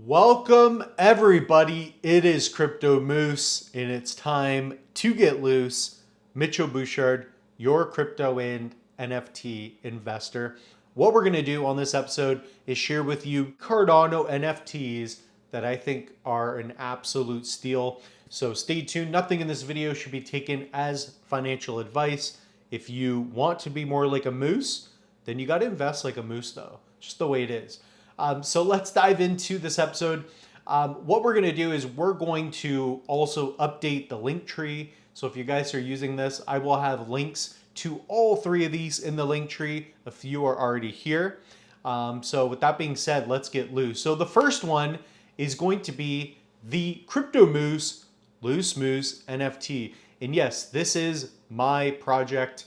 Welcome everybody, it is Crypto Moose and it's time to get loose. Mitchell Bouchard, your crypto and NFT investor. What we're gonna do on this episode is share with you Cardano NFTs that I think are an absolute steal. So stay tuned, nothing in this video should be taken as financial advice. If you want to be more like a moose, then you gotta invest like a moose though, just the way it is. So let's dive into this episode. What we're going to do is we're going to also update the link tree. So if you guys are using this, I will have links to all three of these in the link tree. A few are already here. So with that being said, let's get loose. So the first one is going to be the Crypto Moose Loose Moose NFT. And yes, this is my project.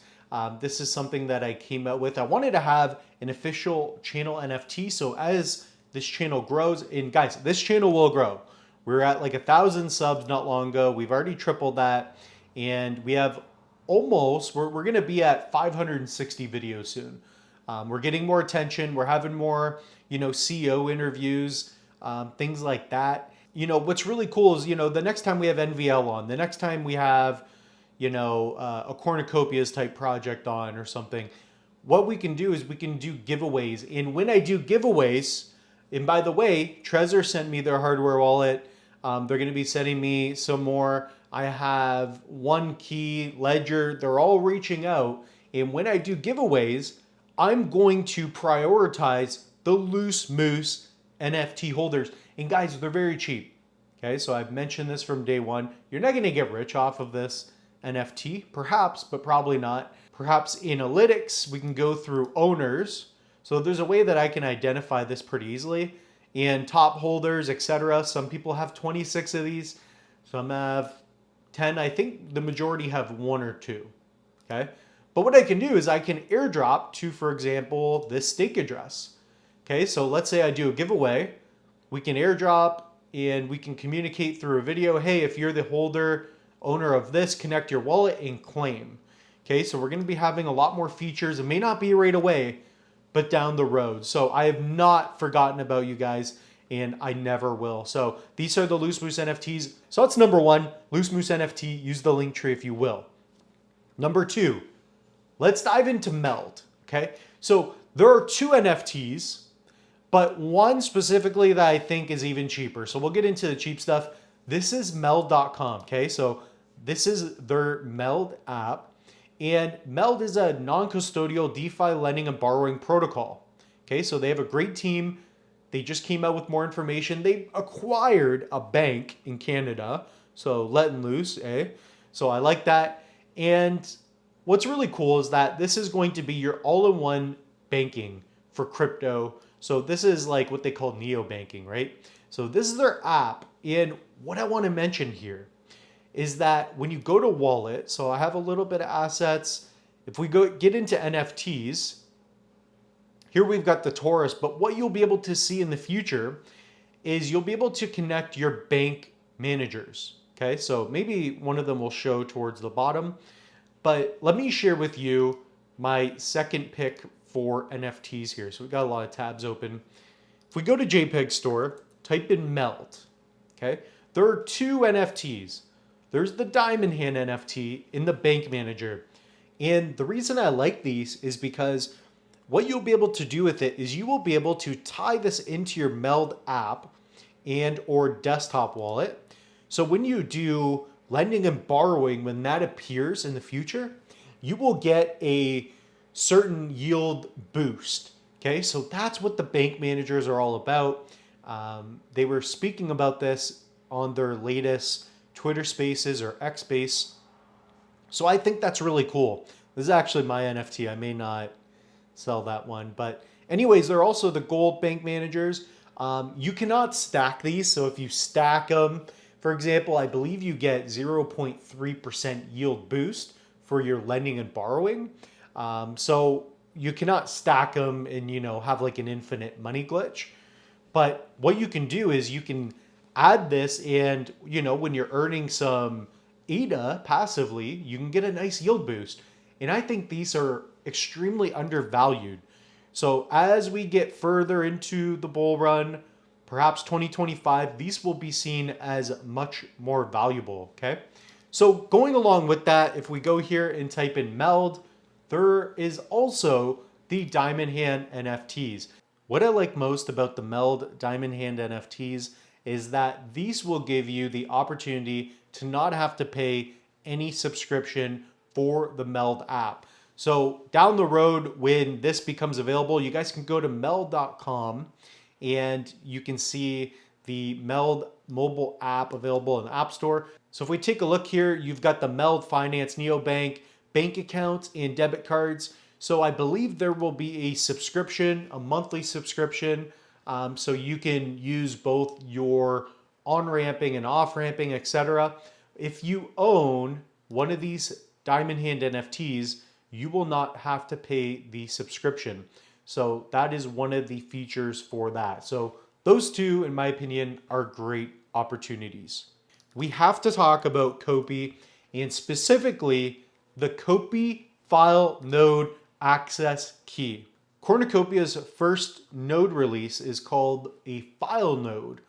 This is something that I came out with. I wanted to have an official channel NFT. So as this channel grows, and guys, this channel will grow. We're at like 1,000 subs not long ago. We've already tripled that. And we have almost, we're going to be at 560 videos soon. We're getting more attention. We're having more, CEO interviews, things like that. What's really cool is, the next time we have NVL on, the next time we have, a cornucopias type project on or something, what we can do is we can do giveaways. And when I do giveaways, and by the way, Trezor sent me their hardware wallet. They're going to be sending me some more. I have One Key, Ledger. They're all reaching out. And when I do giveaways, I'm going to prioritize the Loose Moose NFT holders. And guys, they're very cheap. Okay, so I've mentioned this from day one. You're not going to get rich off of this NFT, perhaps, but probably not. Perhaps analytics, we can go through owners. So there's a way that I can identify this pretty easily. And top holders, etc. Some people have 26 of these. Some have 10. I think the majority have one or two. Okay. But what I can do is I can airdrop to, for example, this stake address. Okay. So let's say I do a giveaway. We can airdrop and we can communicate through a video. Hey, if you're the owner of this, connect your wallet and claim. Okay, so we're going to be having a lot more features. It may not be right away, but down the road. So I have not forgotten about you guys, and I never will. So these are the Loose Moose NFTs. So that's number one, Loose Moose NFT. Use the link tree if you will. Number two, let's dive into Meld. Okay, so there are two NFTs, but one specifically that I think is even cheaper. So we'll get into the cheap stuff. This is Meld.com. Okay, so this is their Meld app. And Meld is a non-custodial DeFi lending and borrowing protocol. Okay, so they have a great team. They just came out with more information. They acquired a bank in Canada. So letting loose, eh? So I like that. And what's really cool is that this is going to be your all-in-one banking for crypto. So this is like what they call neobanking, right? So this is their app. And what I want to mention here is that when you go to wallet, so I have a little bit of assets. If we get into NFTs, here we've got the Taurus, but what you'll be able to see in the future is you'll be able to connect your bank managers. Okay, so maybe one of them will show towards the bottom, but let me share with you my second pick for NFTs here. So we've got a lot of tabs open. If we go to JPEG Store, type in Meld. Okay, there are two NFTs. There's the Diamond Hand NFT in the Bank Manager. And the reason I like these is because what you'll be able to do with it is you will be able to tie this into your Meld app and or desktop wallet. So when you do lending and borrowing, when that appears in the future, you will get a certain yield boost. Okay, so that's what the bank managers are all about. They were speaking about this on their latest Twitter Spaces or X Space. So I think that's really cool. This is actually my NFT. I may not sell that one. But anyways, they're also the gold bank managers. You cannot stack these. So if you stack them, for example, I believe you get 0.3% yield boost for your lending and borrowing. So you cannot stack them and, have like an infinite money glitch. But what you can do is you can add this and, when you're earning some ADA passively, you can get a nice yield boost. And I think these are extremely undervalued. So as we get further into the bull run, perhaps 2025, these will be seen as much more valuable, okay? So going along with that, if we go here and type in Meld, there is also the Diamond Hand NFTs. What I like most about the Meld Diamond Hand NFTs is that these will give you the opportunity to not have to pay any subscription for the Meld app. So down the road, when this becomes available, you guys can go to meld.com and you can see the Meld mobile app available in the App Store. So if we take a look here, you've got the Meld Finance Neobank bank accounts and debit cards. So I believe there will be a subscription, a monthly subscription, so you can use both your on-ramping and off-ramping, etc. If you own one of these Diamond Hand NFTs, you will not have to pay the subscription. So that is one of the features for that. So those two, in my opinion, are great opportunities. We have to talk about Kopi and specifically the Kopi file node access key. Cornucopia's first node release is called a file node.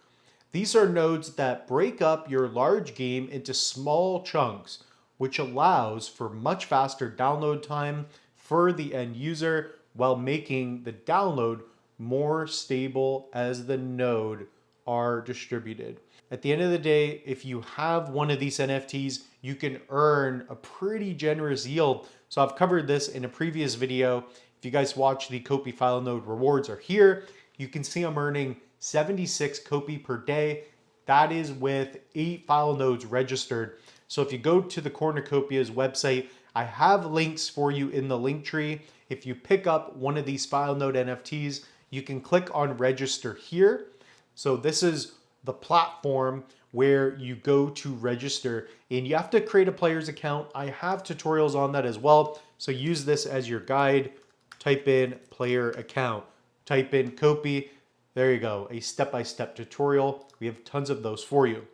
These are nodes that break up your large game into small chunks, which allows for much faster download time for the end user while making the download more stable as the node are distributed. At the end of the day, if you have one of these NFTs, you can earn a pretty generous yield. So I've covered this in a previous video. If you guys watch the Kopi file node rewards are here, you can see I'm earning 76 Kopi per day. That is with 8 file nodes registered. So if you go to the Cornucopia's website, I have links for you in the link tree. If you pick up one of these file node NFTs, you can click on register here. So this is the platform where you go to register and you have to create a player's account. I have tutorials on that as well. So use this as your guide. Type in player account, type in Kopi. There you go, a step-by-step tutorial. We have tons of those for you.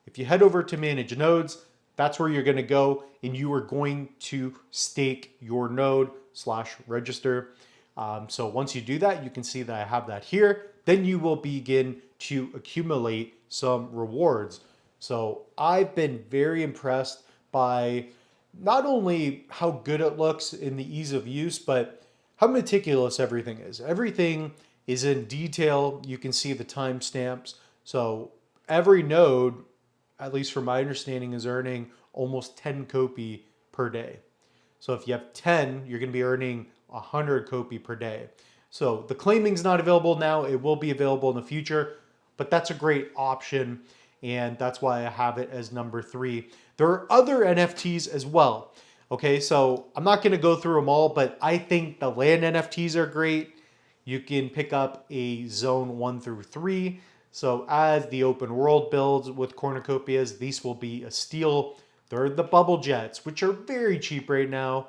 If you head over to manage nodes, that's where you're going to go and you are going to stake your node / register. So once you do that, you can see that I have that here. Then you will begin to accumulate some rewards. So I've been very impressed by not only how good it looks in the ease of use, but how meticulous everything is. Everything is in detail. You can see the timestamps. So every node, at least from my understanding, is earning almost 10 Kopi per day. So if you have 10, you're going to be earning 100 Kopi per day. So the claiming's not available now. It will be available in the future, but that's a great option. And that's why I have it as number 3. There are other NFTs as well. Okay, so I'm not going to go through them all, but I think the land NFTs are great. You can pick up a zone 1 through 3. So as the open world builds with Cornucopias, these will be a steal. There are the bubble jets, which are very cheap right now.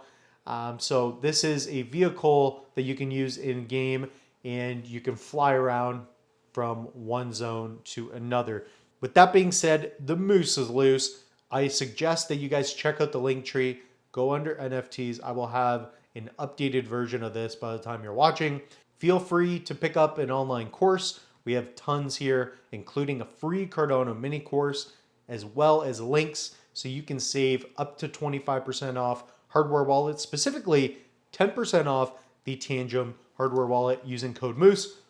So this is a vehicle that you can use in game and you can fly around from one zone to another. With that being said, the moose is loose. I suggest that you guys check out the link tree. Go under NFTs. I will have an updated version of this by the time you're watching. Feel free to pick up an online course. We have tons here, including a free Cardano mini course, as well as links so you can save up to 25% off hardware wallets, specifically 10% off the Tangem hardware wallet using code Moose.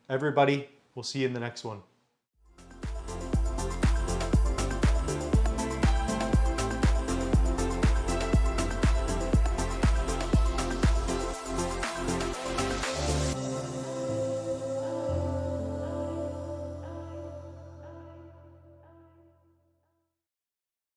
Everybody, we'll see you in the next one.